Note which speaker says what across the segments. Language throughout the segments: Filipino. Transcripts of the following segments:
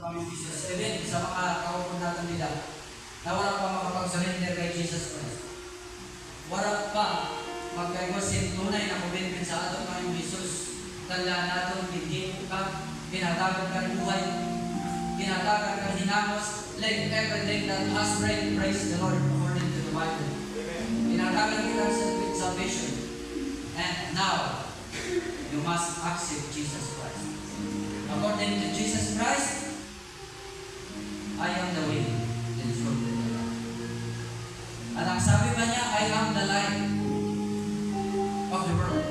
Speaker 1: Panginoon Jesus. Even sa mga kaupunatan nila na wala pa makapag-surrender kay Jesus Christ. Wala pa magkaiwasin tunay na commitment sa ating Panginoon Jesus. Tandaan natin, hindi ka, pinatagan ka buhay, pinatagan ka hinamos, like everything that has breath, praise the Lord according to the Bible. Pinatagan kita sa salvation. And now, you must accept Jesus Christ. According to Jesus Christ, I am the way, the truth, and the life. At ang sabi ba niya, I am the light of the world.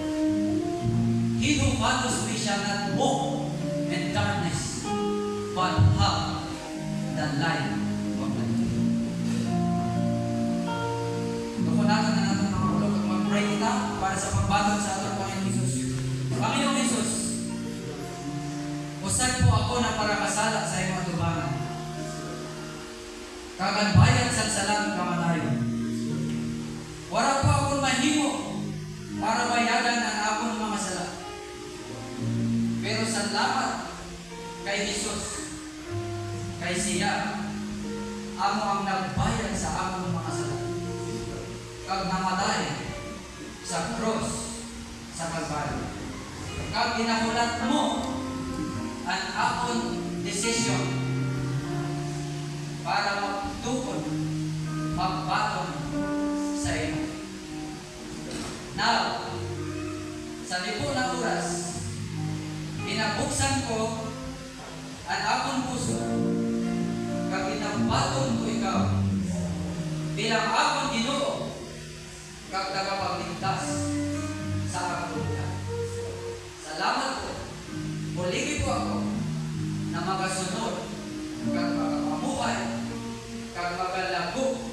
Speaker 1: He who follows me shall not walk in darkness, but have the light of life. Tukunakan na natin mga ulog at mag-pray kita para sa pagbatag sa ating Panginoon Jesus. Panginoong Jesus, usad po ako na para kasala sa iyong atubangan. Kaganbayan sa salang kamatayon. Wala po akong mahimo para bayadan ang akong mga sala. Pero salamat kay Jesus, kay siya, amo ang nagbayad sa akong mga sala. Kag namatay sa cross sa Kalbaryo. Kag ginahulat mo ang akong decision para magtukod, magbaton sa iyo. Now, sa libo na oras, pinabuksan ko ang akong puso, kag pinagbaton ko ikaw bilang akong Ginoo, kag tagapagligtas sa akong buhay. Salamat po. Muligi po ako na magasunod, kag magapamuhay, kag magalago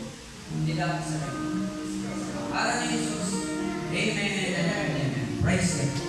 Speaker 1: nila sa iyo. Sa ngalan ni Jesus, Amen and Amen. Praise Him.